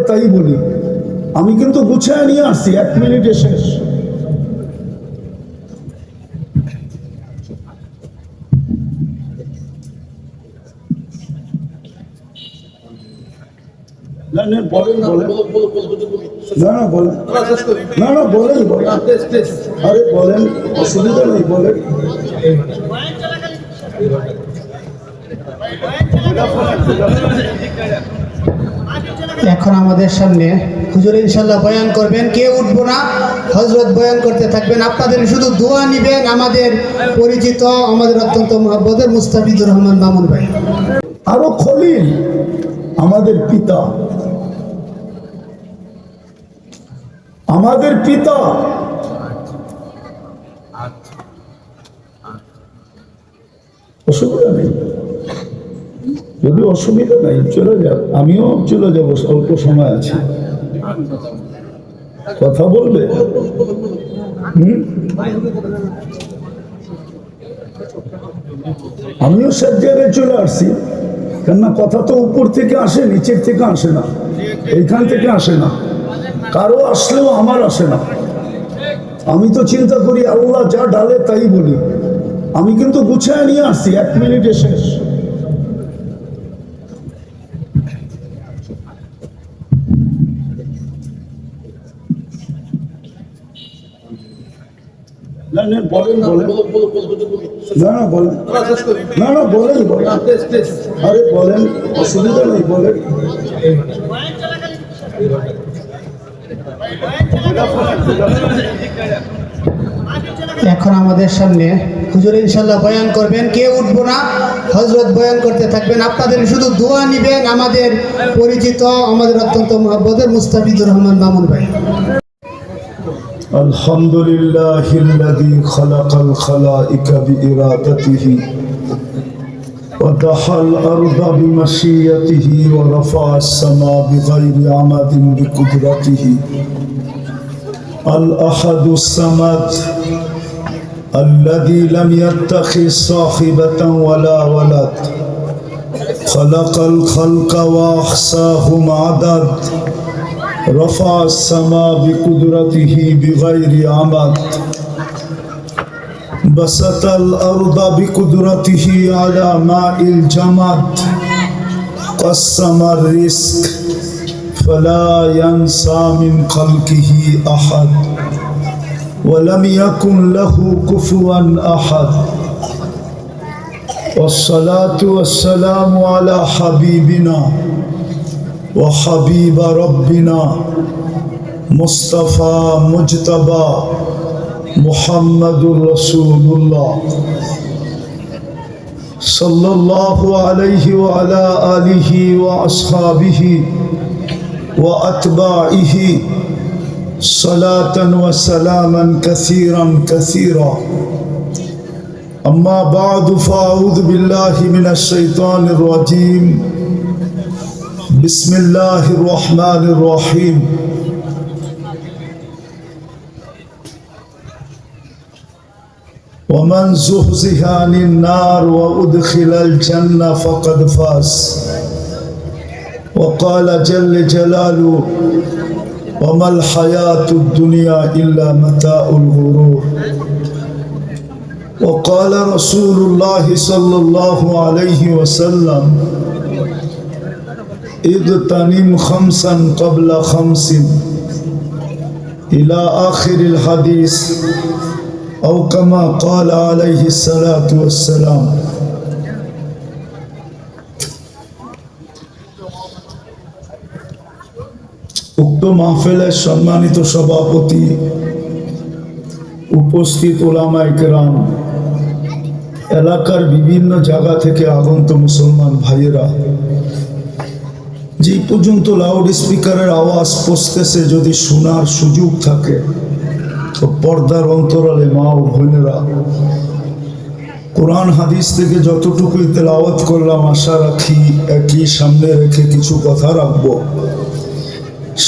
তাই বলি, আমি কিন্তু গুছিয়ে নিয়ে আসছি, 1 মিনিটে শেষ। না না বলেন বলেন, না না বলেন, না না বলেন বলেন, আরে বলেন, অসুবিধা নেই, বলেন। এখন আমাদের সামনে হুজুর ইনশাল্লাহ বয়ান করবেন, কেউ উঠবো না, হযরত বয়ান করতে থাকবেন। আপনাদের শুধু দোয়া নিবেন। আমাদের পরিচিত, আমাদের অত্যন্ত মহব্বতের মুস্তাফিজুর রহমান মামুন ভাই। আরো খলিল আমাদের পিতা, আমাদের পিতা। অসুবিধা নেই, যদি অসুবিধা নাই চলে যাও, আমিও চলে যাবো, অল্প সময় আছে। কথা বলবে? আমিও সব জায়গায় চলে আসছি, কেননা কথা তো উপর থেকে আসে, নিচের থেকে আসে না, এইখান থেকে আসে না, কারো আসলেও আমার আসে না। আমি তো চিন্তা করি আল্লাহ যা ডালে তাই বলি, আমি কিন্তু গুছিয়ে নিয়ে আসছি, 1 মিনিটে শেষ। না না বলেন বলেন, না না বলেন, না না বলেন বলেন, আরে বলেন, অসুবিধা নেই, বলেন। এখন আমাদের সামনে হুজুর ইনশাল্লাহ বয়ান করবেন, কেউ উঠবো না, হযরত বয়ান করতে থাকবেন। আপনাদের শুধু দোয়া নিবেন। আমাদের পরিচিত, আমাদের অত্যন্ত মহব্বতের মুস্তাফিজুর রহমান মামুন ভাই। আলহামদুলিল্লাহিল্লাযী খালাকাল খালাইকা বিইরাদাতিহি ওয়া দাহাল আরদা বিমাশিয়াতিহি ওয়া রাফা'আস সামা বিগাইরি আমাদিন বিকুদরাতিহি আল আহাদুস সামাদ الذي لم يتخذ صاحبة ولا ولد خلق الخلق وأحصاهم عدد رفع السماء بقدرته بغير عمد بسط الأرض بقدرته على ماء الجمد قسم الرزق فلا ينسى من خلقه أحد ولم يكن له كفوا أحد والصلاة والسلام على حبيبنا وحبيب ربنا مصطفى مجتبى محمد رسول الله صلى الله عليه وعلى آله وأصحابه وأتباعه صلاة وسلاما كثيرا كثيرا أما بعد فأعوذ بالله من الشيطان الرجيم بسم الله الرحمن الرحيم ومن زحزح عن النار وأدخل الجنة فقد فاز وقال جل جلاله وما الحياة الدنيا إلا متاع الغرور وقال رسول الله صلى الله عليه وسلم اغتنم خمسا قبل خمس إلى آخر الحديث أو كما قال عليه الصلاة والسلام উক্ত মাহফিলের সম্মানিত সভাপতি, উপস্থিত ওলামায়ে কেরাম, এলাকার বিভিন্ন জায়গা থেকে আগত মুসলমান ভাইয়েরা, যে পর্যন্ত লাউড স্পিকারের আওয়াজ পৌঁছতেছে যদি শোনার সুযোগ থাকে তো পর্দার অন্তরালে মা ও বোনেরা, কোরআন হাদিস থেকে যতটুকুই তেলাওয়াত করলাম আশা রাখি একই সামনে রেখে কিছু কথা রাখবো।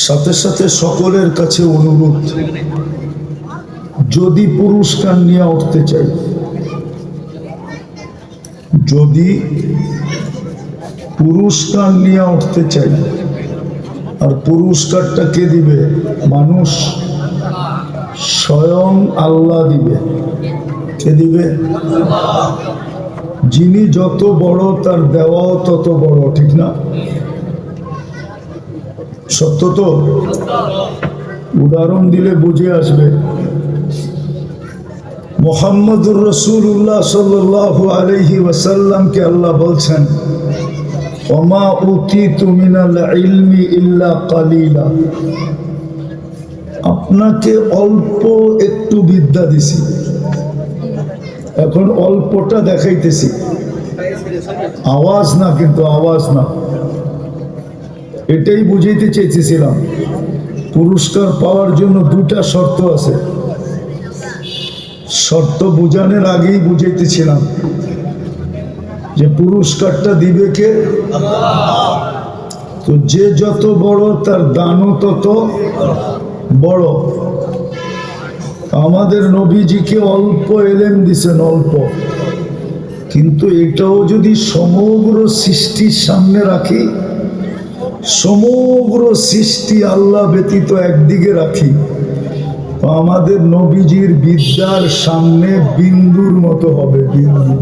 সাথে সাথে সকলের কাছে অনুরোধ, যদি পুরস্কার নিয়ে উঠতে চাই, যদি পুরস্কার নিয়ে উঠতে চাই আর পুরস্কারটা কে দিবে? মানুষ, স্বয়ং আল্লাহ দিবে। কে দিবে? যিনি যত বড় তার দেওয়াও তত বড়, ঠিক না? সত্য তো? উদাহরণ দিলে বুঝে আসবে। মুহাম্মদুর রাসূলুল্লাহ সাল্লাল্লাহু আলাইহি ওয়াসাল্লামকে আল্লাহ বলছেন, ওমা উতিতু মিনাল ইলমি ইল্লা কালিলা, আপনাকে অল্প একটু বিদ্যা দিছি, এখন অল্পটা দেখাইতেছি। আওয়াজ না, কিন্তু আওয়াজ না, এটাই বুঝাইতে চেয়েছিলাম। পুরস্কার পাওয়ার জন্য দুটা শর্ত আছে। শর্ত বুঝানোর আগেই বুঝাইতেছিলাম যে পুরস্কারটা দিবে কে? তো যে যত বড় তার দানও তত বড়। আমাদের নবীজিকে অল্প এলেম দিছেন, অল্প, কিন্তু এটাও যদি সমগ্র সৃষ্টির সামনে রাখি, সমগ্র সৃষ্টি আল্লাহ ব্যতীত একদিকে রাখি, তো আমাদের নবীজির বিদ্যার সামনে বিন্দুর মতো হবে, বিন্দু।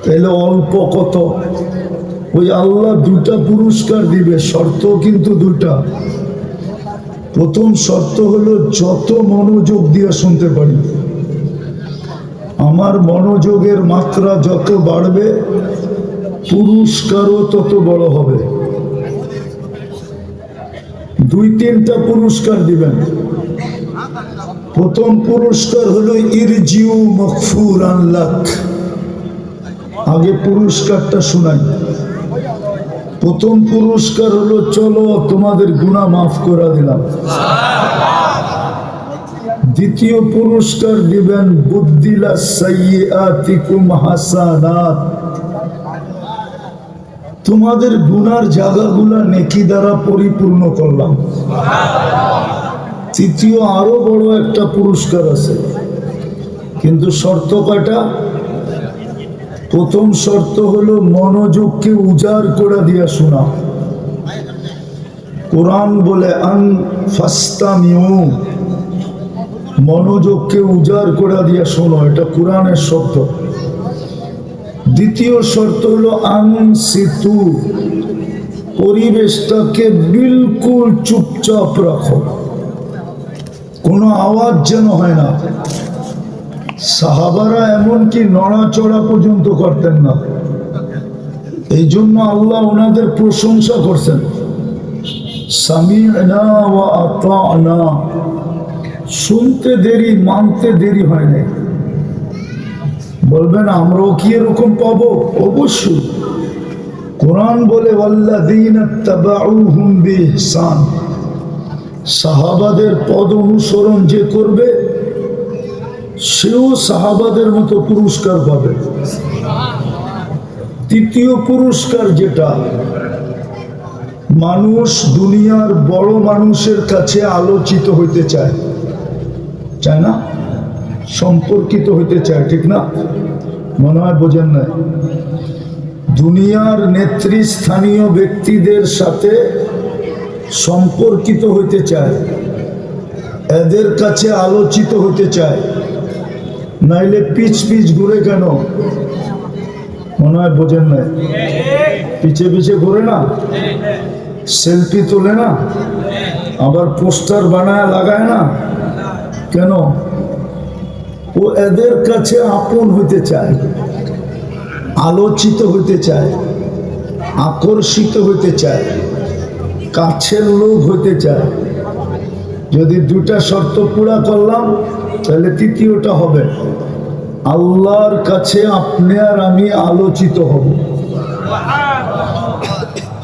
তাহলে অল্প কত? ওই আল্লাহ দুটা পুরস্কার দিবে, শর্ত কিন্তু দুটা। প্রথম শর্ত হলো যত মনোযোগ দিয়ে শুনতে পারি, আমার মনোযোগের মাত্রা যত বাড়বে পুরস্কারও তত বড় হবে। দুই তিনটা পুরস্কার দিবেন। প্রথম পুরস্কার হলো ইরজিউ মাগফুরান লাক। আগে পুরস্কারটা শোনাই। প্রথম পুরস্কার হলো চলো তোমাদের গুনাহ মাফ করে দিলাম। দ্বিতীয় পুরস্কার দিবেন বুদ্দিলা সাইয়্যাতিকুম হাসানাত, তোমাদের গুনার জায়গাগুলা নেকি দ্বারা পরিপূর্ণ করলাম। তৃতীয় আরো বড় একটা পুরস্কার আছে, কিন্তু শর্ত কয়টা? প্রথম শর্ত হলো মনোযোগকে উজাড় করে দিয়া শোনা। কোরআন বলে আন ফাস্তামিউ, মনোযোগকে উজাড় করে দিয়া শোনো, এটা কোরআনের শব্দ। দ্বিতীয় শর্ত হলো আনসিতু, পরিবেশটাকে বিলকুল চুপচাপ রাখো, কোনো আওয়াজ যেন হয় না। সাহাবারা এমনকি নড়াচড়া পর্যন্ত করতেন না। এই জন্য আল্লাহ ওনাদের প্রশংসা করছেন, সামি'না ওয়া আতা'না, শুনতে দেরি, মানতে দেরি হয় না। বলবেন আমরাও কি এরকম পাবো? অবশ্যই। কোরআন বলে ওয়াল্লাযীনা তাবাউহুম বিইহসান, সাহাবাদের পদ অনুসরণ যে করবে সেও সাহাবাদের মতো পুরস্কার পাবে। তৃতীয় পুরস্কার যেটা, মানুষ দুনিয়ার বড় মানুষের কাছে আলোচিত হইতে চায়, চায় না? সম্পর্কিত হইতে চায়, ঠিক না? মনে হয় বোঝেন না। দুনিয়ার নেতৃস্থানীয় ব্যক্তিদের সাথে সম্পর্কিত হইতে চায়, এদের কাছে আলোচিত হইতে চায়, নাইলে পিছ পিছ ঘুরে কেন? মনে হয় বোঝেন না। পিছে পিছে ঘুরে না, সেলফি তোলে না, আবার পোস্টার বানায় লাগায় না, কেন? ও এদের কাছে আপন হইতে চায়, আলোচিত হইতে চায়, আকর্ষিত হইতে চায়, কাছের লোক হইতে চায়। যদি দুটা শর্ত পুরা করলাম তাহলে তৃতীয়টা হবে আল্লাহর কাছে আপনি আর আমি আলোচিত হব।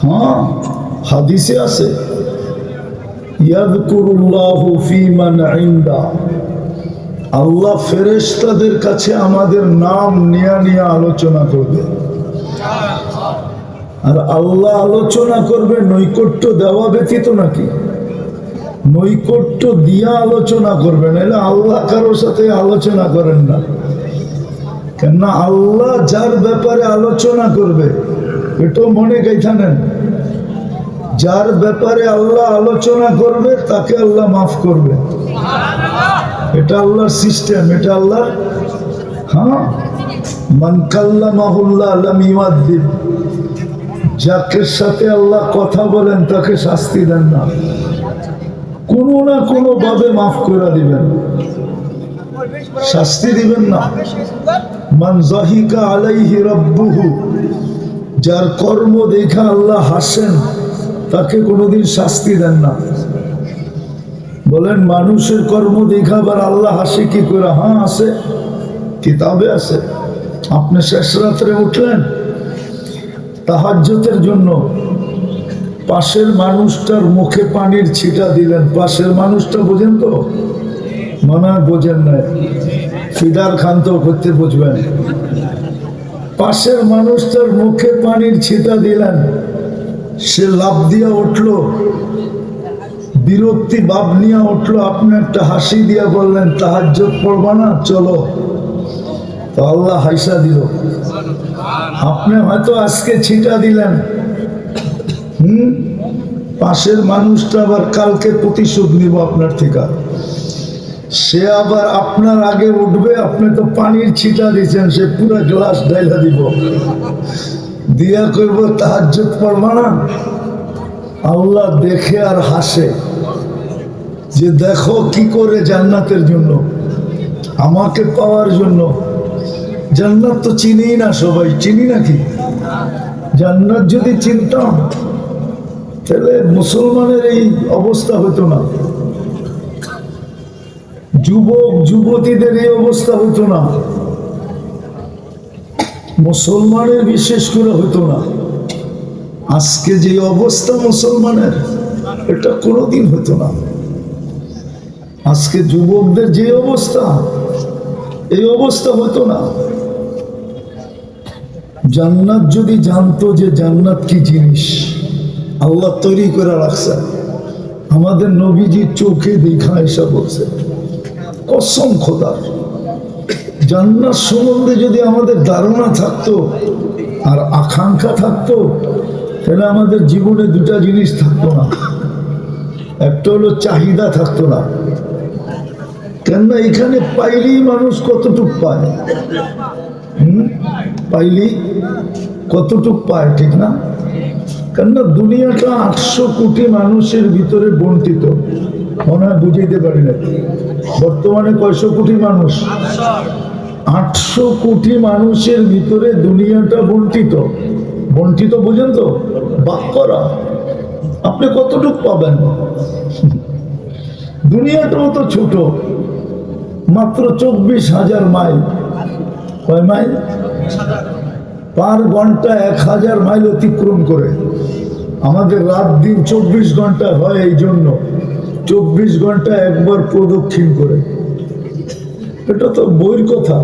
হ্যাঁ, হাদিসে আছে ইয়াযকুরুল্লাহু ফী মান ইনদা, আল্লাহ ফেরেশতাদের কাছে আমাদের নাম নিয়ে নিয়ে আলোচনা করবে। আর আল্লাহ আলোচনা করবে নৈকট্য দেওয়া ব্যতীত নাকি? নৈকট্য দিয়া আলোচনা করবেন, এলে আল্লাহ কারোর সাথে আলোচনা করেন না। কেননা আল্লাহ যার ব্যাপারে আলোচনা করবে এটাও মনে গাইথা নেন, যার ব্যাপারে আল্লাহ আলোচনা করবে তাকে আল্লাহ মাফ করবে। এটা আল্লাহর সিস্টেম, এটা আল্লাহর। হ্যাঁ, মান কাল্লামাহুল্লাহ লাম ইউআদ্দিব, যাকে সাথে আল্লাহ কথা বলেন তাকে শাস্তি দেন না, কোনো না কোনো ভাবে মাফ করে দিবেন, শাস্তি দিবেন না। মান যাহিকা আলাইহি রাব্বুহু, যার কর্ম দেখা আল্লাহ হাসেন তাকে কোনোদিন শাস্তি দেন না। বলেন মানুষের কর্ম দেখা আবার আল্লাহ হাসে কি করে? হ্যাঁ আছে, কিতাবে আছে। আপনি শেষ রাত্রে উঠলেন তাহাজ্জুদের জন্য, পাশের মানুষটার মুখে পানির ছিটা দিলেন। পাশের মানুষটা বোঝেন তো? মনে হয় বোঝেন না, ফিদার খান তো করতে বুঝবেন। পাশের মানুষটার মুখে পানির ছিটা দিলেন, সে লাফ দিয়া উঠলো, বিরক্তি ভাব নিয়ে উঠলো, আপনি একটা হাসি দিয়া বললেন তাহাজ্জুদ পড়বা না, চলো, তো আল্লাহ হাসা দিল। আপনি হয়তো আজকে ছিটা দিলেন, পাশের মানুষটা আবার কালকে প্রতিশোধ নিব আপনার থেকে, সে আবার আপনার আগে উঠবে। আপনি তো পানির ছিটা দিচ্ছেন, সে পুরো গ্লাস ঢাইলা দিব, দিয়া করবো তাহাজ্জুদ পড়বা না। আল্লাহ দেখে আর হাসে যে দেখো কি করে জান্নাতের জন্য, আমাকে পাওয়ার জন্য। জান্নাত তো চিনি না, সবাই চিনি নাকি? জান্নাত যদি চিনতাম তাহলে মুসলমানের এই অবস্থা হতো না, যুবক যুবতীদের এই অবস্থা হতো না, মুসলমানের বিশেষ করে হতো না। আজকে যে অবস্থা মুসলমানের, এটা কোনোদিন হতো না। আজকে যুবকদের যে অবস্থা, এই অবস্থা হতো না। জান্নাত যদি জানতো যে জান্নাত কি জিনিস আল্লাহ তৈরি করে রাখছে, আমাদের নবীজির চোখে দেখা এসা বলছে, কসম খোদার, জান্নাত সম্বন্ধে যদি আমাদের ধারণা থাকতো আর আকাঙ্ক্ষা থাকতো, তাহলে আমাদের জীবনে দুটা জিনিস থাকতো না। একটা হলো চাহিদা থাকতো না, কেননা এখানে পাইলেই মানুষ কতটুক পায়, পাইলেই কতটুক পায়, ঠিক না? কেননা দুনিয়াটা 800 কোটি মানুষের ভিতরে বন্টিত। মনে হয় বুঝাইতে পারি না, বর্তমানে কয়শো কোটি মানুষ? 800 কোটি মানুষের ভিতরে দুনিয়াটা বন্টিত। বন্টিত বুঝেন তো? ভাগ করা। আপনি কতটুক পাবেন? দুনিয়াটাও তো ছোট, মাত্র 24,000 মাইল। কয় মাইল? পার ঘন্টা 1000 মাইল অতিক্রম করে। আমাদের রাত দিন 24 ঘন্টা হয়, এই জন্য 24 ঘন্টা একবার প্রদক্ষিণ করে। এটা তো বইয়ের কথা।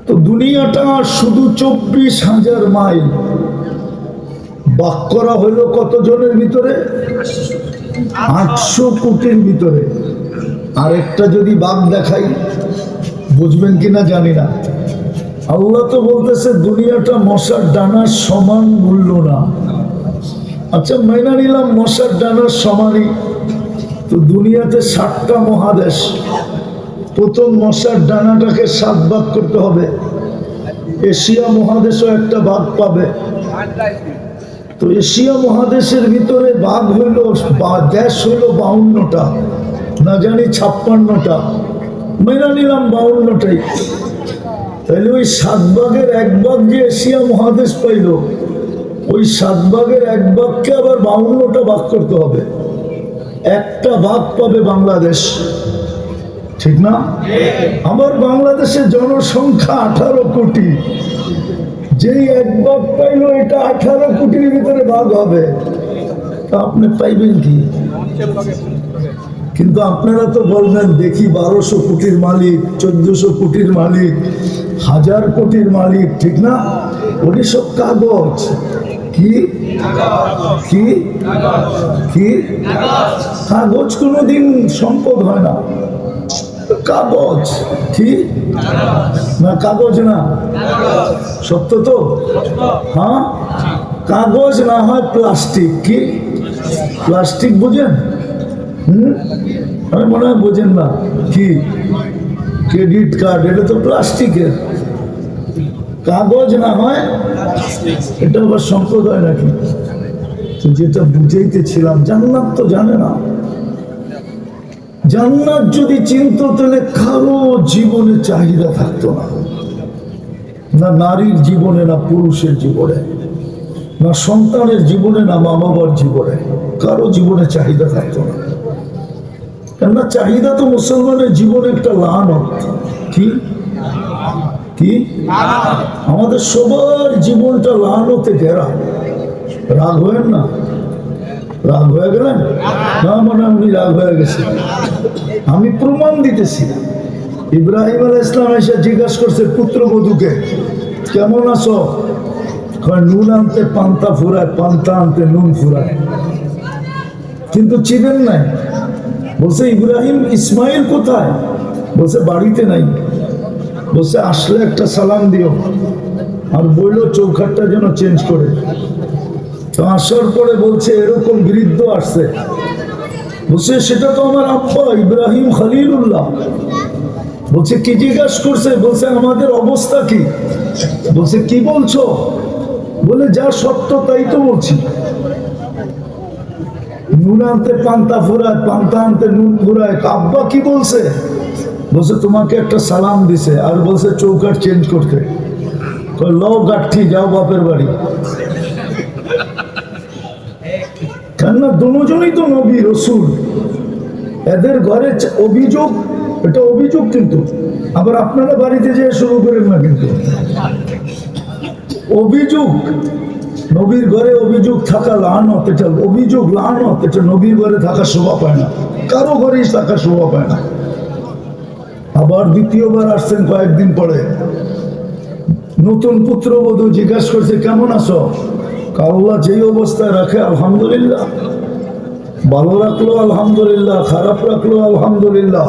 তো দুনিয়াটা শুধু 24,000 মাইল, ভাগ করা হলো কতজনের ভিতরে? 800 কোটির ভিতরে। আর একটা যদি ভাগ দেখাই, বুঝবেন কিনা জানি না। আল্লাহ তো বলতেছে দুনিয়াটা মশার ডানার সমান মূল্য না। আচ্ছা মাইনা নিলাম মশার ডানার সমানই, তো দুনিয়াতে 7টা মহাদেশ। প্রথম মশার ডানাটাকে 7 ভাগ করতে হবে, এশিয়া মহাদেশও একটা ভাগ পাবে। তো এশিয়া মহাদেশের ভিতরে ভাগ হইল, দেশ হইল 52টা, না জানি 56টা, মেনে নিলাম 52টাই। তাহলে ওই 7 ভাগের 1 ভাগ যে এশিয়া মহাদেশ পাইল, ওই 7 ভাগের 1 ভাগকে আবার 52টা ভাগ করতে হবে। একটা ভাগ পাবে বাংলাদেশ, ঠিক না? আমার বাংলাদেশের জনসংখ্যা 18 কোটি, যেই 1 ভাগ পাইল এটা 18 কোটির ভিতরে ভাগ হবে, তা আপনি পাইবেন কি? কিন্তু আপনারা তো বলবেন দেখি 1200 কোটির মালিক, 1400 কোটির মালিক, 1000 কোটির মালিক, ঠিক না? ওই সব কাগজ। কি কি কি কাগজ কোনোদিন সম্পদ হয় না, কাগজ। কি না কাগজ না? সত্য তো? হ্যাঁ, কাগজ না হয় প্লাস্টিক। কি প্লাস্টিক বুঝেন? আমি মনে হয় বোঝেন না। কি ক্রেডিট কার্ড, এটা তো প্লাস্টিকের। কাগজ না হয়, এটা আবার সম্প্রদায় নাকি? তো যেটা বুঝাইতেছিলাম, জান্নাত তো জানে না। জান্নাত যদি চিনত তাহলে কারো জীবনে চাহিদা থাকতো না, না নারীর জীবনে, না পুরুষের জীবনে, না সন্তানের জীবনে, না মা বাবার জীবনে, কারো জীবনে চাহিদা থাকতো না। কেননা চাহিদা তো মুসলমানের জীবনে একটা লানত। কি কি আমাদের সবার জীবনটা লানতে ঘেরা। রাগ হয়েন না, রাগ হয়ে গেলেন না? মানে উনি রাগ হয়ে গেছে, আমি প্রমাণ দিতেছি। ইব্রাহিম আলাইহিস সালাম এসে জিজ্ঞাসা করছে পুত্রবধূকে, কেমন আছো? নুন আনতে পান্তা ফুরায়, পান্তা আনতে নুন ফুরায়। কিন্তু চিনেন নাই। বলছে ইব্রাহিম, ইসমাইল কোথায়? বলছে বাড়িতে নাই। বলছে আসলে একটা সালাম দিও, আর বললো চৌখাটটা যেন চেঞ্জ করে। তো আসার পরে বলছে এরকম বৃদ্ধ আসছে। বলছে সেটা তো আমার আব্বা ইব্রাহিম খলিলুল্লাহ। বলছে কি জিজ্ঞাসা করছে? বলছে আমাদের অবস্থা কি? বলছে কি বলছো? বলে যা সত্য তাই তো বলছি। নুন আনতে পান্তা ফুরায়, পান্তা আনতে নুন ফুরায়। আব্বা কি বলছে? বলছে তোমাকে একটা সালাম দিছে, আর বলছে চৌকাট চেঞ্জ করতে। লও গাঠি, যাও বাপের বাড়ি। কেননা দুজনই তো নবী রসুল। এদের ঘরে অভিযোগ, এটা অভিযোগ। কিন্তু আবার আপনারা বাড়িতে যেয়ে শুরু করেন না। কিন্তু অভিযোগ, নবীর ঘরে অভিযোগ থাকা লানত। এটা অভিযোগ, লানত। এটা নবীর ঘরে থাকা শোভা পায় না, কারো ঘরেই থাকা শোভা পায় না। আবার দ্বিতীয়বার আসছেন কয়েকদিন পরে, নতুন পুত্রবধূ জিজ্ঞাসা করছে কেমন আছো? আল্লাহ যেই অবস্থায় রাখে আলহামদুলিল্লাহ, ভালো রাখলো আলহামদুলিল্লাহ, খারাপ রাখলো আলহামদুলিল্লাহ।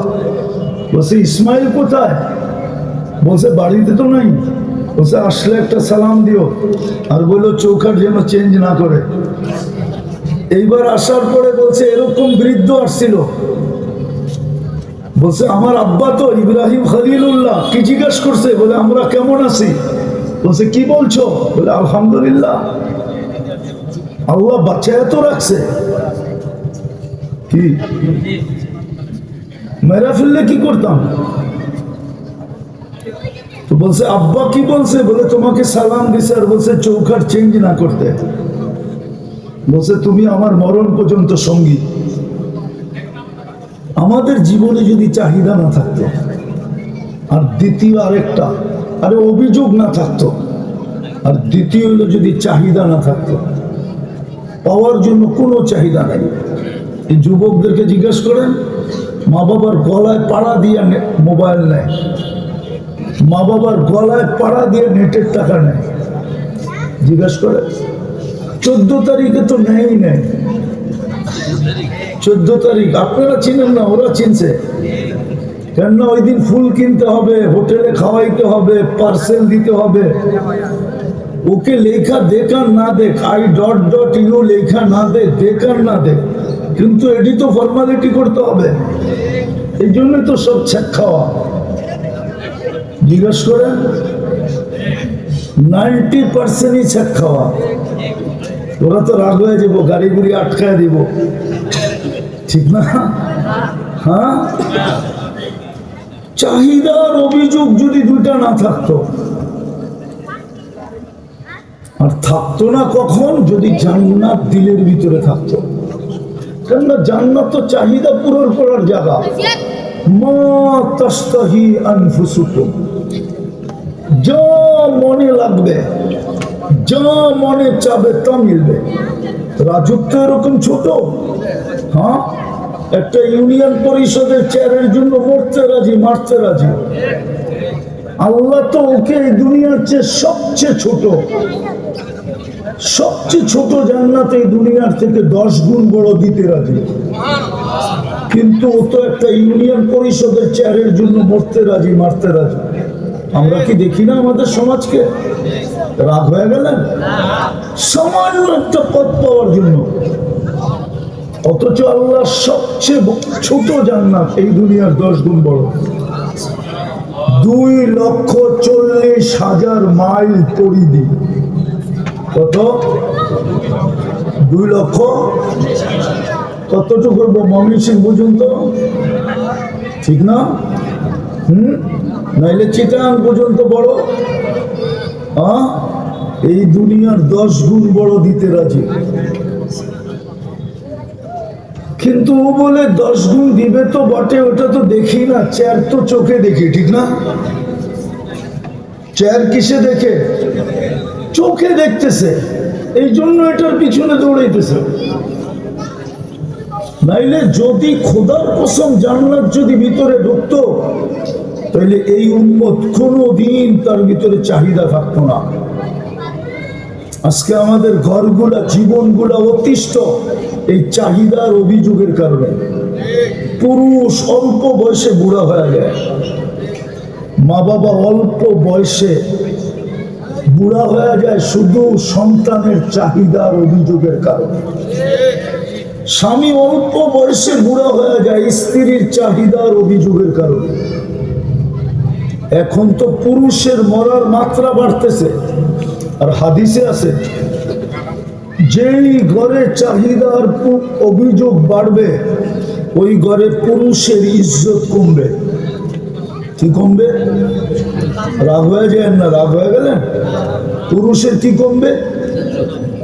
বলছে ইসমাইল কোথায়? বলছে বাড়িতে তো নাই। বলছে আসলে একটা সালাম দিও, আর বললো চৌকাট যেন চেঞ্জ না করে। এইবার আসার পরে বলছে এরকম বৃদ্ধ আসছিল। বলছে আমার আব্বা তো ইব্রাহিম খলিলুল্লাহ। কি জিজ্ঞাসা করছে? বলে আমরা কেমন আছি? বলছে কি বলছো? বলে আলহামদুলিল্লাহ, আল্লাহ বাঁচায় তো রাখছে। কি মেরা ফেললে কি করতাম? তো বলছে আব্বা কি বলছে? বলে তোমাকে সালাম দিছে, আর বলছে চৌকাট চেঞ্জ না করতে। বলছে তুমি আমার মরণ পর্যন্ত সঙ্গী। আমাদের জীবনে যদি চাহিদা না থাকতো, আর দ্বিতীয় আরেকটা, আরে অভিযোগ না থাকতো, আর দ্বিতীয় হলো যদি চাহিদা না থাকতো, পাওয়ার জন্য কোনো চাহিদা নেই। এই যুবকদেরকে জিজ্ঞেস করেন, মা বাবার গলায় পাড়া দিয়ে মোবাইল নেয়, মা বাবার গলায় পাড়া দিয়ে নেটের টাকা নেয়। জিজ্ঞেস করে 14 তারিখে তো নেই নেই। 14 তারিখ আপনারা চিনেন না, ওরা চিনছে। কেননা ওই দিন ফুল কিনতে হবে, হোটেলে খাওয়াইতে হবে, পার্সেল দিতে হবে। ওকে লেখা দেখার না দেখ, I.ইউ লেখা না দেখ, দেখার না দেখ, কিন্তু এটি তো ফর্মালিটি করতে হবে। এই জন্যই তো সব ছেক খাওয়া। জিজ্ঞেস করেন 90%ই ছেক খাওয়া। ওরা তো রাগ হয়ে যাবো, গাড়ি গুড়ি আটকায় দিব, ঠিক না? হ্যাঁ, চাহিদার অভিযোগ যদি দুইটা না থাকতো, আর থাকতো না কখন? যদি জান্নাত দিলের ভিতরে থাকতো। কেননা জান্নাত তো চাহিদা পূরণ করার জায়গা। মা তাশতাহি আনফুসুকুম, যা মনে লাগবে, যা মনে চাবে তা মিলবে। রাজত্ব এরকম ছোট? হ্যাঁ, একটা ইউনিয়ন পরিষদের চেয়ারের জন্য মরতে রাজি, মারতে রাজি। আল্লাহ তো ওকে এই দুনিয়ার চেয়ে সবচেয়ে ছোট, সবচেয়ে ছোট জান্নাত এই দুনিয়ার থেকে 10 গুণ বড় দিতে রাজি। কিন্তু ও তো একটা ইউনিয়ন পরিষদের চেয়ারের জন্য মরতে রাজি, মারতে রাজি। আমরা কি দেখি না আমাদের সমাজকে? রাগ হয়ে গেলেন সামান্য একটা পদ পাওয়ার জন্য, অথচ আল্লাহ সবচেয়ে ছোট জান্নাত এই দুনিয়ার 10 গুণ বড়। 2,40,000 মাইল পরিধি। কত? 2 লক্ষ কতটুকু করবো ময়মনসিং পর্যন্ত, ঠিক না? নাইলে চিটাং পর্যন্ত বড়। এই দুনিয়ার 10 গুণ বড় দিতে রাজি, কিন্তু ও বলে 10 গুণ দিবে তো বটে, ওটা তো দেখি না। চেয়ার তো চোখে দেখি, ঠিক না? চেয়ার কিসে দেখে? চোখে দেখতেছে, এই জন্য এটার পিছনে দৌড়াইতেছে। নাইলে যদি খোদার কসম জান্নাত যদি ভিতরে ঢুকতো, তাহলে এই উম্মত কোনোদিন তার ভিতরে চাহিদা থাকতো না। আজকে আমাদের ঘরগুলা, জীবনগুলা অতিষ্ঠ এই চাহিদার অভিযোগের কারণে। পুরুষ অল্প বয়সে বুড়া হয়ে যায়, মা বাবা অল্প বয়সে বুড়া হয়ে যায় শুধু সন্তানের চাহিদার অভিযোগের কারণে। স্বামী অল্প বয়সে বুড়া হয়ে যায় স্ত্রীর চাহিদার অভিযোগের কারণে। এখন তো পুরুষের মরার মাত্রা বাড়তেছে, আর হাদিসে আছে যেই ঘরে চাহিদার অভিযোগ বাড়বে ওই ঘরে পুরুষের ইজ্জত কমবে। কি কমবে? রাগ হয়ে যায় না? রাগ হয়ে গেলেন? পুরুষের কি কমবে?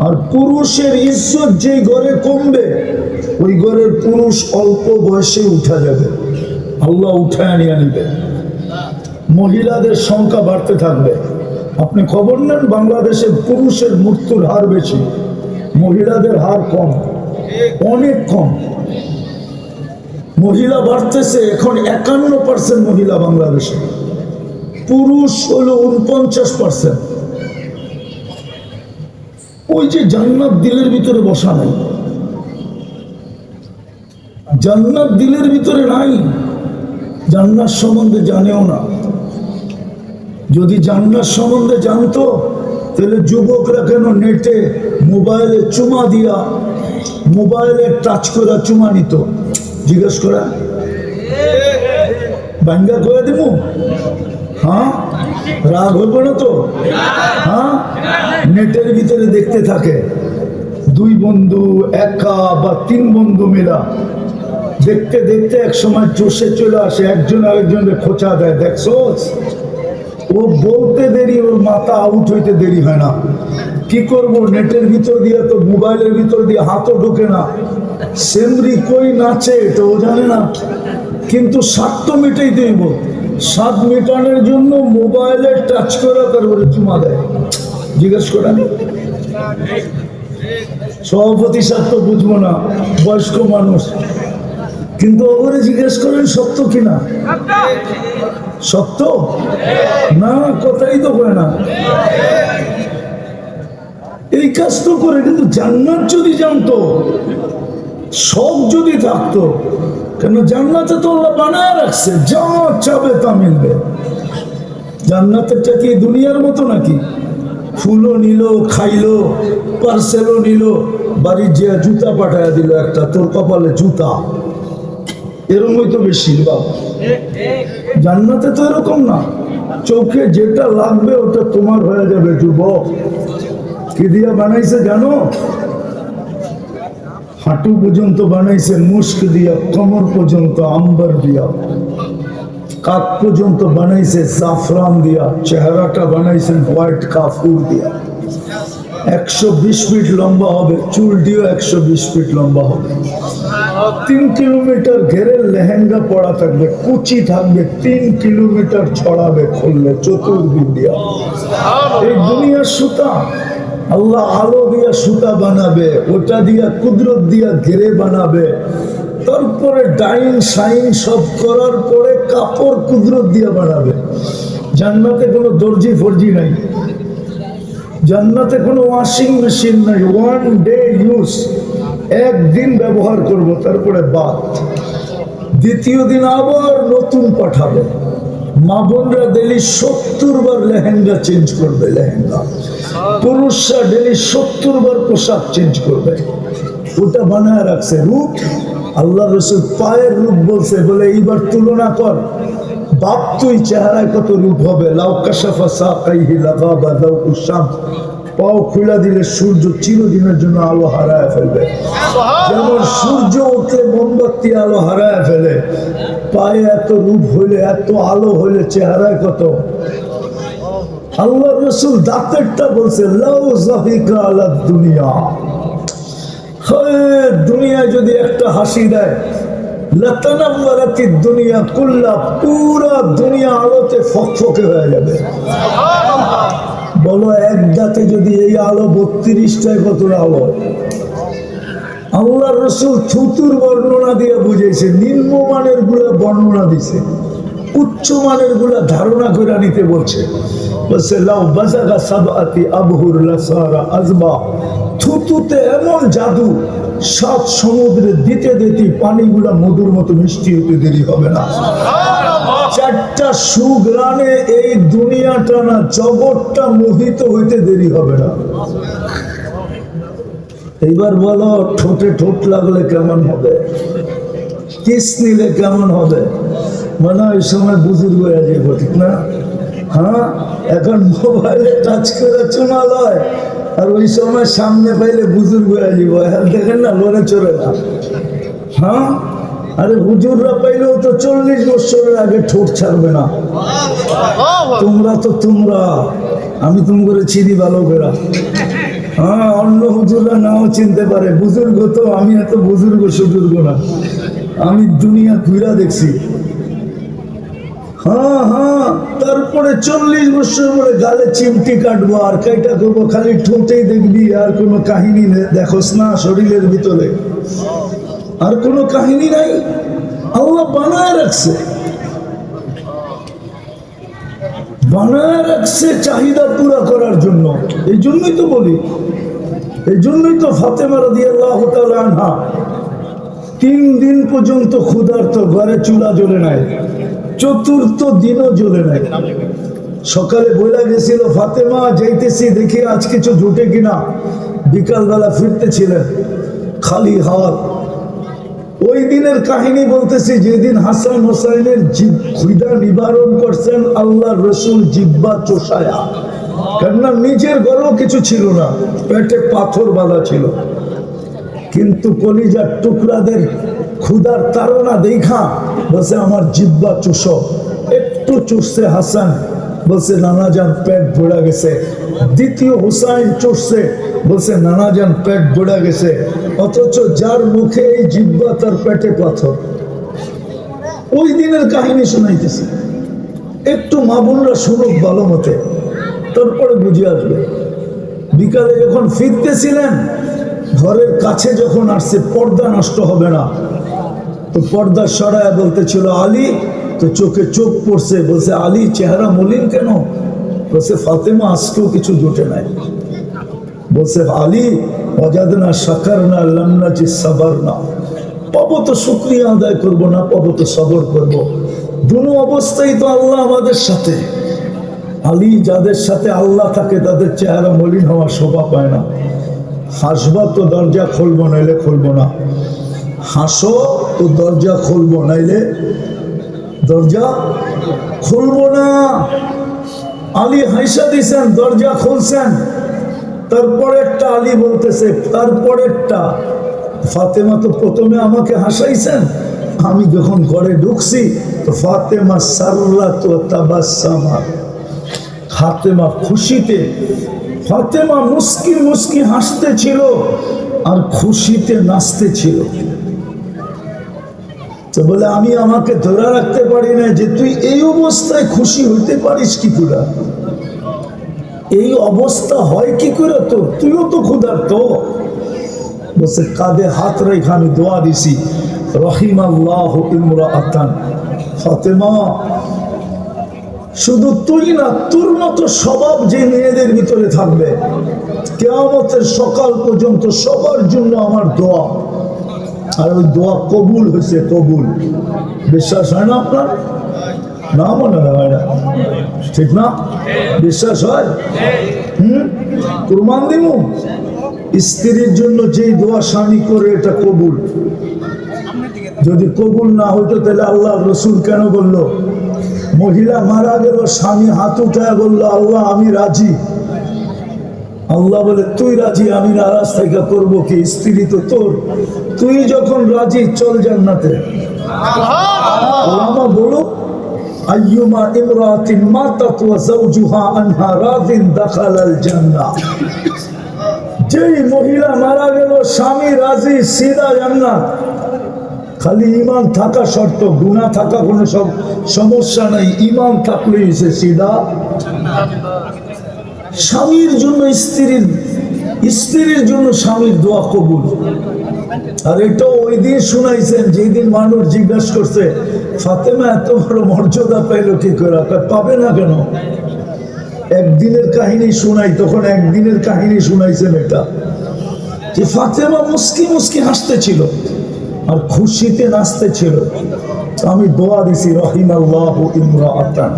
আর পুরুষের ইজ্জত যেই ঘরে কমবে ওই ঘরের পুরুষ অল্প বয়সে উঠা যাবে, আল্লাহ উঠায় নিয়ে নিবে। মহিলাদের সংখ্যা বাড়তে থাকবে। আপনি খবর নেন, বাংলাদেশে পুরুষের মৃত্যুর হার বেশি, মহিলাদের হার কম, অনেক কম। মহিলা বাড়তেছে, এখন 51% মহিলা বাংলাদেশে, পুরুষ হলো 49%। ওই যে জান্নাত দিলের ভিতরে বসা নাই, জান্নাত দিলের ভিতরে নাই, জান্নাত সম্বন্ধে জানেও না। যদি জান্নাত সম্বন্ধে জানতো তাহলে যুবকরা কেন নেটে মোবাইলে চুমা দিয়া, মোবাইলে টাচ করা চুমা নিত? জিজ্ঞেস করা বাঙ্গা করে দিব? হ্যাঁ, রাগ হইব না তো? হ্যাঁ, নেটের ভিতরে দেখতে থাকে 2 বন্ধু একা বা 3 বন্ধু মিলা দেখতে দেখতে এক সময় জোশে চলে আসে, একজন আরেকজনের খোঁচা দেয়। দেখছোস, ও বলতে দেরি, ওর মাথা আউট হইতে দেরি হয় না। কি করব, নেটের ভিতর দিয়ে তো মোবাইলের ভিতর দিয়ে হাতও ঢোকে না, সেমরি কই নাচে এটা ও জানে না, কিন্তু স্বাদ তো মেটাই দেব। স্বাদ মেটানোর জন্য মোবাইলে টাচ করা, তারপরে চুমা দেয়। জিজ্ঞেস করা সভাপতি স্বাদ তো বুঝবো না, বয়স্ক মানুষ, কিন্তু ওরে জিজ্ঞেস করেন সত্য কিনা? সত্য না, কথাই তো হয় না। এই কাজ তো করে, কিন্তু জান্নাত যদি জানতো, সব যদি থাকতো, কেন জান্নাতে তো আল্লাহ বানায় রাখছে, যা চাবে তা মিলবে। জান্নাতেরটা কি দুনিয়ার মতো নাকি? ফুলও নিল, খাইলো, পার্সেলও নিল, বাড়ির যে জুতা পাঠায় দিল একটা, তোর কপালে জুতা, এরকমই তো বেশি। জান্নাতে তো এরকম না, চোখে যেটা লাগবে ওটা তোমার হয়ে যাবে। যুবক, কি দিয়া বানাইছে জানো? হাঁটু পর্যন্ত বানাইছে মুস্ক দিয়া, কোমর পর্যন্ত আম্বার দিয়া, কাক পর্যন্ত বানাইছে জাফরান দিয়া, চেহারাটা বানাইছেন হোয়াইট কাফুর দিয়া। 120 ফিট লম্বা হবে, চুল দিয়েও 120 ফিট লম্বা হবে। 3 কিলোমিটার ঘেরে লেহেঙ্গা পড়া থাকবে, কুচি থাকবে, 3 কিলোমিটার ছড়াবে খুললে চতুর্দিক দিয়া। এই দুনিয়ার সুতা আল্লাহ আলো দিয়া সুতা বানাবে, ওটা দিয়া কুদরত দিয়া ঘেরে বানাবে, তারপরে ডাইন সাইন সব করার পরে কাপড় কুদরত দিয়া বানাবে। জান্নাতে কোনো দর্জি ফর্জি নাই, জান্নাতে কোনো ওয়াশিং মেশিন নাই। 1 ডে ইউজ, একদিন ব্যবহার করব, তারপরে বাদ। দ্বিতীয় দিন আবার নতুন পাঠাবে, মা বোনরা ডেলি 70 বার লেহেঙ্গা চেঞ্জ করবে, লেহেঙ্গা। পুরুষরা ডেলি 70 বার পোশাক চেঞ্জ করবে। ওটা বানায় রাখছে রূপ। আল্লাহ রসুল পায়ের রূপ বলছে, বলে এইবার তুলনা কর, বাপ তুই চেহারায় কত রূপ হবে। লাউ কাশাফা সাকাইহি লাগাবা দাউকুশ শামস, পাও খুলে দিলে সূর্য চিরদিনের জন্য আলো হারায় ফেলবে। যেমন সূর্য উঠলে মোমবাতি আলো হারায় ফেলে, পায়ে এত রূপ হইলে, এত আলো হইলে চেহারায় কত। আল্লাহ রসুল দাঁতেরটা বলছে, লাউ জাহিকা আলা দুনিয়া, দুনিয়ায় যদি একটা হাসি দেয়, লাতানাওয়ারাতি দুনিয়া কুল্লা, পুরা দুনিয়া আলোতে ফকফকে হয়ে যাবে। বলো এক দাঁতে যদি এই আলো 32টায় কত আলো। আল্লাহ রসুল থুতুর বর্ণনা দিয়ে বুঝেছে, নিম্নমানের গুলা বর্ণনা দিছে, উচ্চ মানের গুলা ধারণা করে নিতে বলছে। বলছে লাউ বাজাগা সাবআতি আবহুর লাসারা আজবা, থুতুতে এমন জাদু, 7 সমুদ্রে দিতে দিতে পানিগুলা মধুর মতো মিষ্টি হতে দেরি হবে না। 4টা সুগ্রানে এই দুনিয়াটা না, জগৎটা মোহিত হইতে দেরি হবে না। এইবার বলো, ঠোঁটে ঠোঁট লাগলে কেমন হবে, কিস নিলে কেমন হবে? মনে হয় ওই সময় বুজুর্গ হয়ে যাবো, ঠিক না? হ্যাঁ, এখন মোবাইলে টাচ করে চুমা লয়, আর ওই সময় সামনে পাইলে বুজুর্গ হয়ে যাবো। এখন দেখেন না, লড়ে চড়ে না। হ্যাঁ, আরে হুজুররা পাইলেও তো 40 বছরের আগে ঠোঁট ছাড়বে না। তোমরা তো তোমরা, আমি তুমি করে চিনি ভালো করে। হ্যাঁ, অন্য হুজুররা নাও চিনতে পারে, বুজুর্গ তো আমি এত বুজুর্গ সুজুর্গ না, আমি দুনিয়া ঘুরা দেখছি। হ্যাঁ হ্যাঁ, তারপরে 40 বছর পরে গালে চিমটি কাটবো আর কাইটা করবো, খালি ঠোঁটেই দেখবি, আর কোনো কাহিনী দেখোস না শরীরের ভিতরে, আর কোনো কাহিনী নাই। আল্লাহ বানায় রাখছে, বানায় রাখছে চাহিদা পুরা করার জন্য। এই জন্যই তো বলি, এই জন্যই তো ফাতেমা রাদিয়াল্লাহু তাআলা আনহা 3 দিন পর্যন্ত ক্ষুধার্ত, ঘরে চুলা জ্বলে নাই, 4র্থ দিনও জ্বলে নাই। সকালে বইলা গেছিল, ফাতেমা যাইতেছি, দেখি আজ কিছু জুটে কিনা। বিকালবেলা ফিরতেছিলেন খালি হাত। ওই দিনের কাহিনী বলতেছি, যেদিন হাসান হোসাইনের ক্ষুধা নিবারণ করছেন আল্লাহ রসুল জিব্বা চোষায়া, কেননা নিজের ঘরেও কিছু ছিল না, পেটে পাথর বাঁধা ছিল। কিন্তু কলিজার টুকরাদের ক্ষুধার তাড়না দেখা বলছে আমার জিব্বা চুষ। একটু চুষছে হাসান, বলছে নানাজান পেট ভরা গেছে। দ্বিতীয় হুসাইন চুষছে, বলছে নানাজান পেট ভরা গেছে। অথচ যার মুখে এই জিব্বা, তার পেটে পাথর। ওই দিনের কাহিনী শোনাইতেছে, একটু মা বোনরা শুনুক ভালো মতে, তারপরে বুঝে আসবে। বিকালে যখন ফিরতেছিলেন, ঘরের কাছে যখন আসছে, পর্দা নষ্ট হবে না, তো পর্দা সরায় বলতেছিল আলী, তো চোখে চোখ পড়ছে, বলছে আলী চেহারা মলিন কেন? বলছে ফাতেমা আজকেও কিছু জোটে নাই। বলছে আলী ওয়াজাদনা শাকারনা লাম নাজি সাবারনা, পাবো তো শুকরিয়া আদায় করবো, না পাবো তো সবর করবো। দুনো অবস্থায় তো আল্লাহ আমাদের সাথে। আলী, যাদের সাথে আল্লাহ থাকে তাদের চেহারা মলিন হওয়ার শোভা পায় না। হাসবা তো দরজা খুলবো, নাইলে খুলবো না। হাসো তো দরজা খুলবো, নাইলে দরজা খুলবো না। আলী হাইসা দিছেন, দরজা খুলছেন। তারপরেরটা আলী বলতেছে, তারপরেরটা ফাতেমা তো প্রথমে আমাকে হাসাইছেন, আমি যখন ঘরে ঢুকছি তো ফাতেমা সাররাত ওয়া তাবাসসামা, ফাতেমা খুশিতে, ফাতেমা মুস্কি মুস্কি হাসতে ছিল আর খুশিতে নাচতে ছিল। তো বলে আমি আমাকে ধরে রাখতে পারি না যে তুই এই অবস্থায় খুশি হইতে পারিস কি করে, এই অবস্থা হয় কি করে তোর, তুইও তো ক্ষুধার্ত। বলছে কাঁধে হাত রেখে আমি দোয়া দিছি, রহিমাল্লাহু ইমরাআতান, ফাতেমা শুধু তুই না, তোর মতো স্বভাব যে মেয়েদের ভিতরে থাকবে কিয়ামতের সকাল পর্যন্ত, সবার জন্য আমার দোয়া। আর ওই দোয়া কবুল হয়েছে, কবুল। বিশ্বাস হয় না আপনার? না মনে হয় না, ঠিক না? বিশ্বাস হয়? কুরবান দিব। স্ত্রীর জন্য যেই দোয়া স্বামী করে এটা কবুল। যদি কবুল না হতো তাহলে আল্লাহ রসুল কেন বলল? মহিলা মারা গেল, স্বামী হাত উঠায় বলল আল্লাহ আমি রাজি। আল্লাহ বলে তুই রাজি, আমি নারাজ থেকে করবো কি? স্ত্রী তো তোর, তুই যখন রাজি চল জান্নাতে। ওলামা বলো আইয়ুমা ইমরাতিন মাতাত ওয়া যাওজুহা আনহা রাদিন দাখালাল জান্নাহ। যেই মহিলা মারা গেল স্বামী রাজি, সিধা জান্নাত। খালি ঈমান থাকা শর্ত, গুনাহ থাকা কোনো সব সমস্যা নাই, ঈমান থাকলেই সে সিধা। স্বামীর জন্য স্ত্রীর, স্ত্রীর জন্য স্বামীর দোয়া কবুল। আর এটাও ওই দিন শুনাইছেন যেই দিন মানুষ জিজ্ঞাসা করছে ফাতেমা এত বড় মর্যাদা পাইল কি করে? পাবে না কেন? একদিনের কাহিনী শুনাই, তখন একদিনের কাহিনী শুনাইছেন এটা, যে ফাতেমা মুস্কি মুস্কি হাসতেছিল আর খুশিতে নাচতেছিল। আমি দোয়া দিছি রহিমাল্লাহু ইমরাআতান,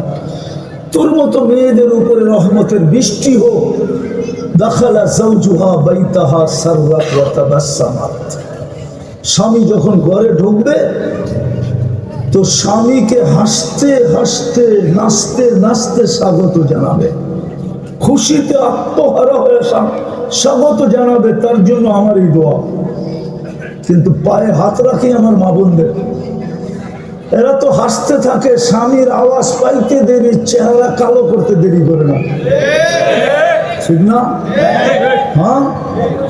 তোর মতো মেয়েদের উপরে রহমতের বৃষ্টি হোক। দাখালা যাওজুহা বাইতাহা সাররাত ওয়া তাবাসসামাত। স্বামী যখন ঘরে ঢুকবে তো স্বামীকে হাসতে হাসতে নাচতে নাচতে স্বাগত জানাবে, খুশিতে আত্মহারা হয়ে স্বাগত জানাবে। তার জন্য আমার এই দোয়া। কিন্তু পায়ে হাত রাখি আমার মা বোনদের, এরা তো হাসতে থাকে, স্বামীর আওয়াজ পাইতে দেরি, চেহারা কালো করতে দেরি করে না, ঠিক না? হ্যাঁ,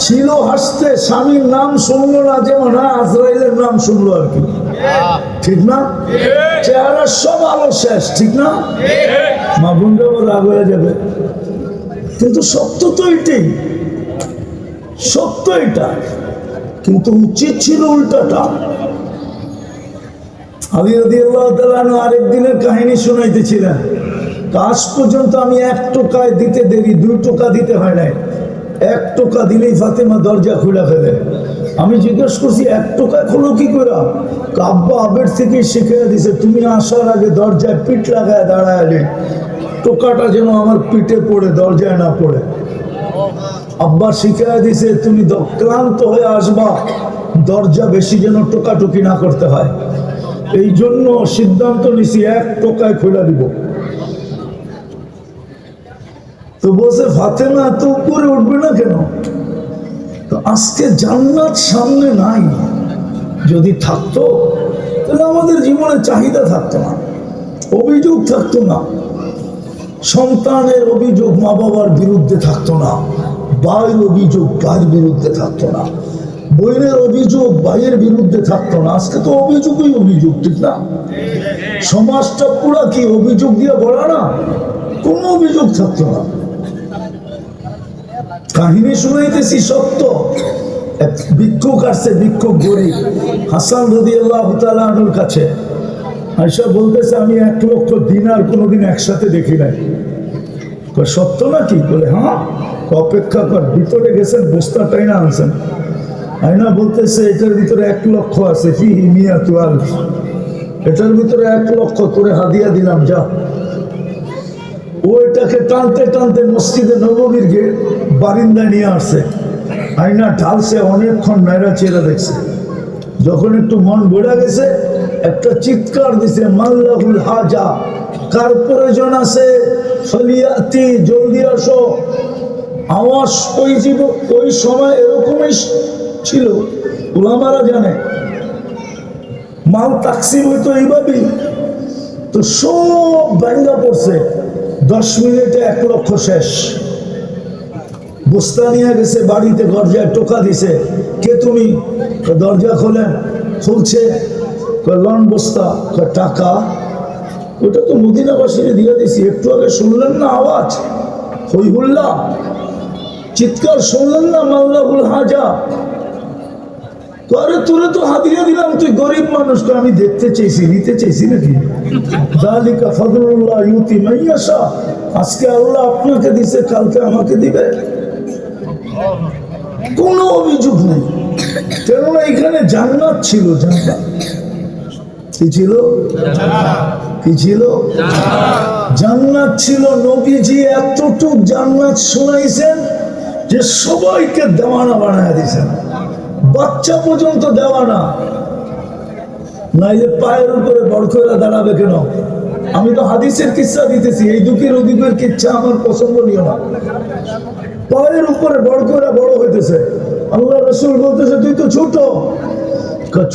ছিল হাসতে, স্বামীর নাম শুনলো না, যেমন আজরাইলের নাম শুনলো আর কি, ঠিক না? চেহারা সব আলো শেষ, ঠিক না? মা বোনরাও রাগ হয়ে যাবে, কিন্তু সত্য তো এটাই, সত্য এটা। কিন্তু উচিত ছিল উল্টাটা। আলী রাদিয়াল্লাহু তাআলা আনহু আরেকদিনের কাহিনী শোনাইতেছিলেন। আজ পর্যন্ত আমি 1 টোকায় দিতে দেরি, 2 টোকা দিতে হয় নাই, 1 টোকা দিলেই ফাতেমা দরজা খুলে ফেলে। আমি জিজ্ঞেস করছি 1 টোকায় খোলো কি করে? আব্বা আবের থেকে শিখিয়ে দিছে, তুমি আসার আগে দরজায় পিঠ লাগায় দাঁড়ায়, টোকাটা যেন আমার পিঠে পড়ে, দরজায় না পড়ে। আব্বা শিখিয়ে দিছে তুমি ক্লান্ত হয়ে আসবা, দরজা বেশি যেন টোকাটুকি না করতে হয়। এই জন্য সিদ্ধান্ত নিছি 1 টোকায় খুলে দিব। তো বলছে ফাতেমা এত উপরে উঠবে না কেন? তো আজকে জান্নাত সামনে নাই, যদি থাকতো তাহলে আমাদের জীবনে চাহিদা থাকতো না, অভিযোগ থাকতো না, সন্তানের অভিযোগ মা বাবার বিরুদ্ধে থাকতো না, ভাইয়ের অভিযোগ ভাইয়ের বিরুদ্ধে থাকতো না, বোনের অভিযোগ ভাইয়ের বিরুদ্ধে থাকতো না। আজকে তো অভিযোগই অভিযোগ, ঠিক না? সমাজটা পুরা কি অভিযোগ দিয়ে ভরা না? কোনো অভিযোগ থাকতো না। কাহিনী শুনাইতেছি সত্য। এক ভিক্ষুক আসছে, ভিক্ষুক গরিব, হাসান রাদিয়াল্লাহু তাআলা আনহুর কাছে আয়েশা বলতেছে আমি 1 লক্ষ দিনার কোনোদিন একসাথে দেখি নাই। সত্য নাকি? বলে হ্যাঁ। অপেক্ষা কর, ভিতরে গেছেন, বস্তা টাইনা আনছেন। আয়না বলতেছে এটার ভিতরে 1 লক্ষ আছে, ফিহি মিয়াতু আলফ, এটার ভিতরে 1 লক্ষ তোরে হাদিয়া দিলাম, যা। ওইটাকে টানতে টানতে মসজিদে নববীর বারিন্দায় নিয়ে আসছে। আয়না ঢালছে, অনেকক্ষণ মেয়েরা চেহারা দেখছে। যখন একটু মন বেড়ে গেছে, একটা চিৎকার দিছে, মাল্লাহুল হাজা, কার প্রয়োজন আছে ফলিয়াতি, জলদি আসো। আওয়াজ ওই সময় এরকমই ছিল, ওলামারা জানে। মাল তাকসিম হইতো এইভাবেই। তো সব ভাঙ্গা পড়ছে, 10 মিনিটে 1 লক্ষ শেষ। বস্তা নিয়ে গেছে বাড়িতে, দরজায় টোকা দিছে, কে তুমি? দরজা খোলেন, খুলছে, লন বস্তা, টাকা। ওটা তো মদিনাবাসীরে দিয়ে দিছি, একটু আগে শুনলেন না আওয়াজ, হই হুল্লা, চিৎকার শুনলেন না? মাল্লাহুল হাজা, আরে তোরে তো হাদিয়া দিলাম, তুই গরিব মানুষ। আমি দেখতে চাইছি, নিতে চাইছি নাকি? যালিকা ফাদলুল্লাহ ইউতি মান ইয়াশা, আজকে আল্লাহ আপনাকে দিছে, কালকে আমাকে দিবে। কোনো অভিযোগ নেই, কেননা এখানে জান্নাত ছিল। জান্নাত কি ছিল? কি ছিল? জান্নাত ছিল। নবীজি এতটুক জান্নাত শোনাইছেন যে সবাইকে দেওয়ানা বানায় দিয়েছেন, বাচ্চা পর্যন্ত দেওয়ানা। নাইলে পায়ের উপরে বড় করে দাঁড়াবে কেন? আমি তো হাদিসের কিচ্ছা দিতেছি, এই দুঃখের ওদিকের কিচ্ছা আমার পছন্দনীয় না। পায়ের উপরে বড় করে বড় হইতেছে। আল্লাহ রাসূল বলতেছে তুই তো ছোট।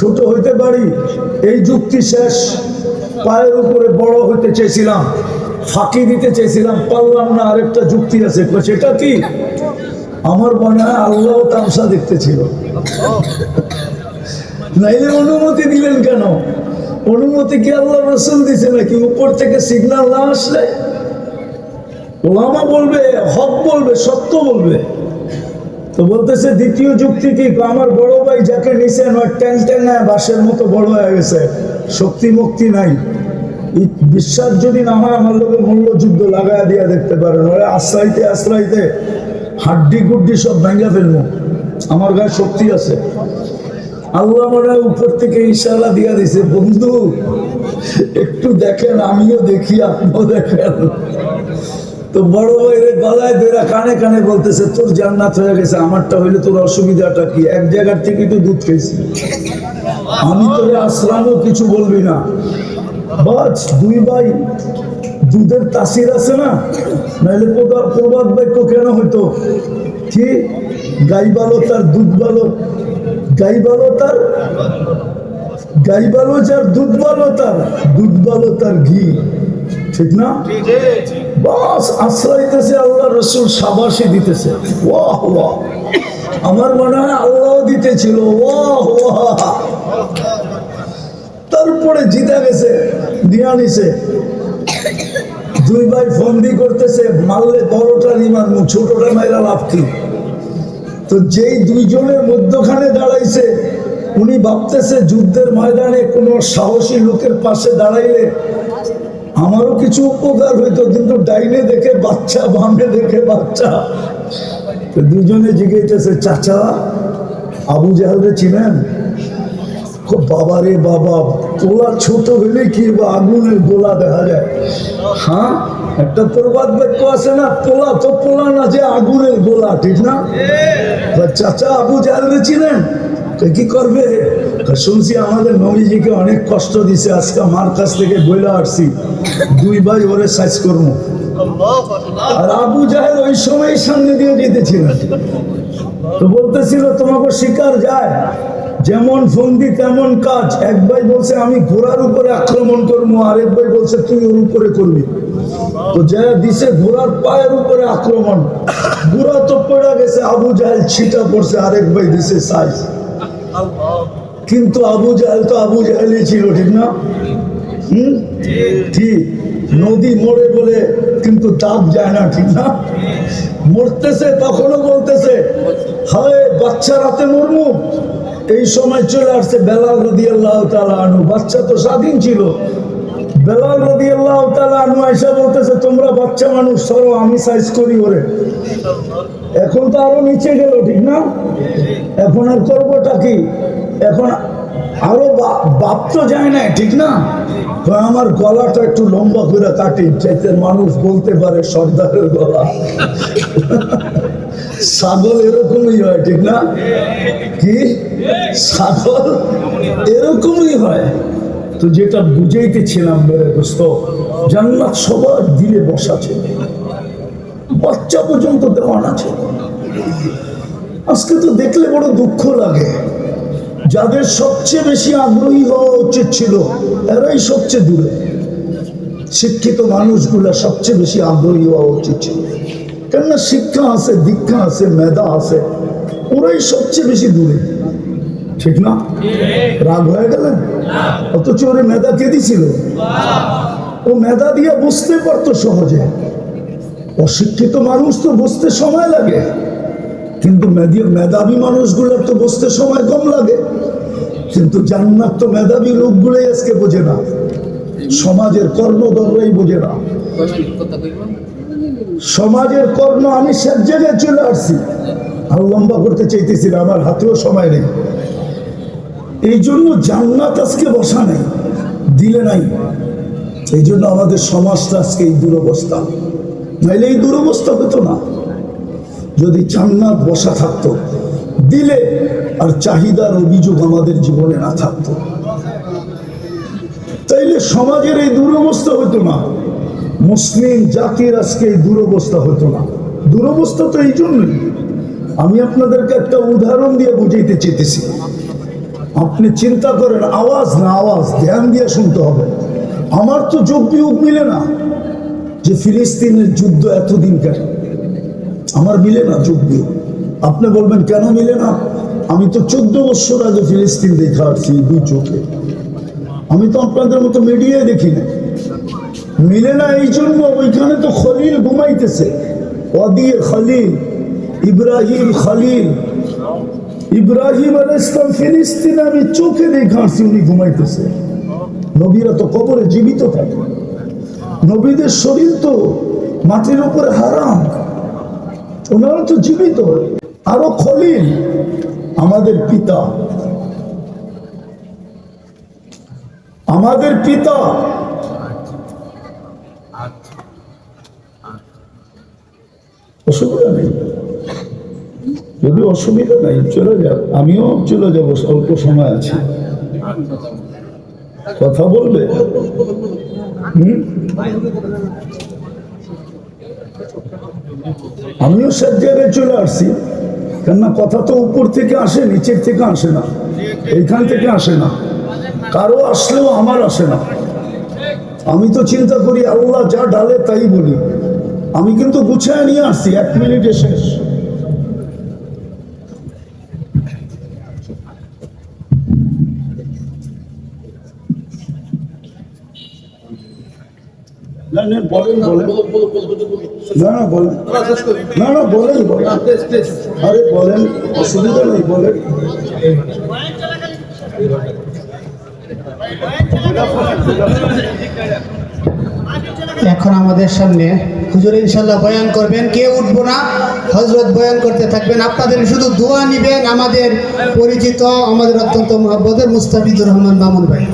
ছোট হইতে পারি, এই যুক্তি শেষ। পায়ের উপরে বড় হইতে চাইছিলাম, ফাঁকি দিতে চাইছিলাম, পারলাম না। আরেকটা যুক্তি আছে, সেটা কি? আমার মনে হয় আল্লাহ তামসা দেখতেছিল। নাইলে অনুমতি দিলেন কেন? অনুমতি কি আল্লাহ রাসূল দিছে নাকি? উপর থেকে সিগন্যাল না আসলে ওলামা বলবে, হক বলবে, সত্য বলবে। তো বলতেছে দ্বিতীয় যুক্তি কি? আমার বড় ভাই যাকে নিছেন ওই ট্যাং ট্যাঙ্গায় বাঁশের মতো বড় হয়ে গেছে, শক্তি মুক্তি নাই। বিশ্বাস যদি না হয় আমার লোকের মূল্য যুদ্ধ লাগায় দিয়া দেখতে পারেন। ওরা আশ্রাইতে আশ্রাইতে হাড্ডি গুড্ডি সব ভেঙে ফেলবো। আমার গায়ে শক্তি আছে। আল্লাহ মনে হয় উপর থেকে ইশারা দিয়া দিছে, বন্ধু একটু দেখেন, আমিও দেখি, আপনিও দেখেন। তো বড় ভাইরে গলায় ধরে কানে কানে বলতেছে তোর জান্নাত হয়ে গেছে, আমারটা হইলে তোর অসুবিধাটা কি? এক জায়গার থেকে তো দুধ খেয়েছি, আমি তোরে আসলামও কিছু বলবি না। বাস দুই ভাই দুধের তাসির আছে না, নাহলে প্রবাদ বাক্য কেন হইতো? কি গাই ভালো তার দুধ ভালো, গাই ভালো তার, গাই ভালো যার দুধ ভালো তার, দুধ ভালো তার ঘি, ঠিক না? বাস আশ্রয়তেছে আল্লাহ রসুল, সাবাসী দিতেছে। ওয়াহ ওয়াহ, আমার মনে হয় আল্লাহ দিতেছিল। ওয়াহ ওয়াহ। তারপরে জিতা গেছে, দিয়া নিছে। দুই ভাই ফন্দি করতেছে, মারলে বড়টা নিমার মুখ, ছোটটা মাইরা লাভ কি? তো যেই দুইজনের মধ্যখানে দাঁড়াইছে, উনি ভাবতেছে যুদ্ধের ময়দানে কোনো সাহসী লোকের পাশে দাঁড়াইলে আমারও কিছু উপকার হইতো, কিন্তু ডাইনে দেখে বাচ্চা, বামে দেখে বাচ্চা। তো দুজনে জিজ্ঞেসে, চাচা আবু জাহেলরে চিনেন? বাবা রে বাবা, তোলা ছোট হইলে কি আগুনের গোলা দেখা যায়। হ্যাঁ, একটা প্রবাদ বাক্য আছে না, তোলা তো পোলা না, যে আগুনের গোলা, ঠিক না? চাচা আবু জাহেলরে চিনেন? কি করবে? শুনছি আমাদের নবীজিকে অনেক কষ্ট দিছে, আজকে মার কাছ থেকে বইলা আসছি, দুই ভাই ওরে সাইজ করবো। আর আবু জাহেল ওই সময় সামনে দিয়ে যেতেছিলেন। তো বলতেছিল তোমাকে শিকার যায়, যেমন ফন্দি তেমন কাজ। এক ভাই বলছে আমি ঘোড়ার উপরে আক্রমণ করবো, আরেক ভাই বলছে তুই ওর উপরে করবি। তো যা দিছে ঘোড়ার পায়ের উপরে আক্রমণ, ঘোড়া তো পড়ে গেছে, আবু জাহেল ছিটা পড়ছে, আরেক ভাই দিছে সাইজ। কিন্তু আবু জাহেল তো আবু জাহেলই ছিল, ঠিক না? ঠিক। নদী মরে বলে কিন্তু দাঁত যায় না, ঠিক না? মরতেছে তখনও বলতেছে হায় বাচ্চা রাতে মরমু। এই সময় চলে আসছে বেলাল রাদিয়াল্লাহু তাআলা আনহু, বাচ্চা তো স্বাধীন ছিল। বেলাল রাদিয়াল্লাহু তাআলা আনহু আয়েশা বলতেছে তোমরা বাচ্চা মানুষ, সরো আমি সাইজ করি ওরে। এখন তো আরো নিচে গেল, ঠিক না? এখন আর করবোটা কি? এখন আরো বাপ তো যায় না, ঠিক না? তো আমার গলাটা একটু লম্বা করে কাটি, যাতে মানুষ বলতে পারে সর্দারের গলা। ছাগল এরকমই হয়, ঠিক না? কি ছাগল এরকমই হয়। তো যেটা বুঝাইতেছিলাম মেরে দোস্ত, জান্নাত সবার দিলে বসা ছিল, বাচ্চা পর্যন্ত দেওয়ান আছে। আজকে তো দেখলে বড় দুঃখ লাগে, যাদের সবচেয়ে বেশি আগ্রহী হওয়া উচিত ছিল এরাই সবচেয়ে দূরে। শিক্ষিত মানুষগুলা সবচেয়ে বেশি আগ্রহী হওয়া উচিত ছিল, কেননা শিক্ষা আছে, দীক্ষা আছে, মেধা আছে, ওরাই সবচেয়ে বেশি দূরে, ঠিক না? রাগ হয়ে গেলেন? অথচ ওরে মেধা কে দিছিল? ও মেধা দিয়ে বুঝতে পারতো সহজে। অশিক্ষিত মানুষ তো বুঝতে সময় লাগে, কিন্তু মেধাবী মানুষগুলোর তো বুঝতে সময় কম লাগে। কিন্তু জান্নাত তো মেধাবী লোকগুলোই আজকে বোঝে না, সমাজের কর্মদলরাই বোঝে না। সমাজের কর্ম, আমি সব জায়গায় চলে আসছি, আর লম্বা করতে চাইতেছি না, আমার হাতেও সময় নেই। এই জন্য জান্নাত আজকে বসা নেই, দিলে নাই। এই জন্য আমাদের সমাজটা আজকে এই দুরবস্থা, নাইলে এই দুরবস্থা হতো না। যদি জান্নাত বসা থাকতো দিলে, আর চাহিদার অভিযোগ আমাদের জীবনে না থাকতো, তাইলে সমাজের এই দুরবস্থা হতো না, মুসলিম জাতির আজকে এই দুরবস্থা হতো না। দুরবস্থা তো এই জন্যই। আমি আপনাদেরকে একটা উদাহরণ দিয়ে বুঝাইতে চেয়েছি। আপনি চিন্তা করেন, আওয়াজ না আওয়াজ ধ্যান দিয়ে শুনতে হবে। আমার তো যোগ বিয়োগ মিলে না যে ফিলিস্তিনের যুদ্ধ এতদিন কেন, আমার মিলে না যোগ বিয়োগ। আপনি বলবেন কেন মিলে না? আমি তো 14 বছর আগে ফিলিস্তিন দেখা আসছি দুই চোখে। আমি তো আপনাদের মতো মিডিয়ায় দেখি না। মিলে না এই জন্য, ওইখানে তো খলিল ঘুমাইতেছে, ওয়াদিয়ে খলিল, ইব্রাহিম খলিল, ইব্রাহিম আলাইহিস সালাম ফিলিস্তিনে আমি চোখে দেখা আসছি উনি ঘুমাইতেছে। নবীরা তো কবরে জীবিত থাকে, নবীদের শরীর তো মাটির উপরে হারাম, ওনারা তো জীবিত। আরো খলিল আমাদের পিতা, আমাদের পিতা। অসুবিধা নেই, যদি অসুবিধা নাই চলে যাও, আমিও চলে যাব, অল্প সময় আছে। কথা বলবে? আমিও সব জায়গায় চলে আসছি, কেননা কথা তো উপর থেকে আসে, নিচের থেকে আসে না, এইখান থেকে আসে না। কারো আসলেও আমার আসে না। আমি তো চিন্তা করি আল্লাহ যা ডালে তাই বলি। আমি কিন্তু গুছায় নিয়ে আসছি, 1 মিনিটে শেষ। না না বলেন বলেন, না না বলেন, না না বলেন বলেন, আরে বলেন, অসুবিধা নেই, বলেন। এখন আমাদের সামনে হুজুর ইনশাল্লাহ বয়ান করবেন। কে উঠবো না, হযরত বয়ান করতে থাকবেন। আপনাদের শুধু দোয়া নিবেন। আমাদের পরিচিত, আমাদের অত্যন্ত মহব্বতের মুস্তাফিজুর রহমান মামুন ভাই।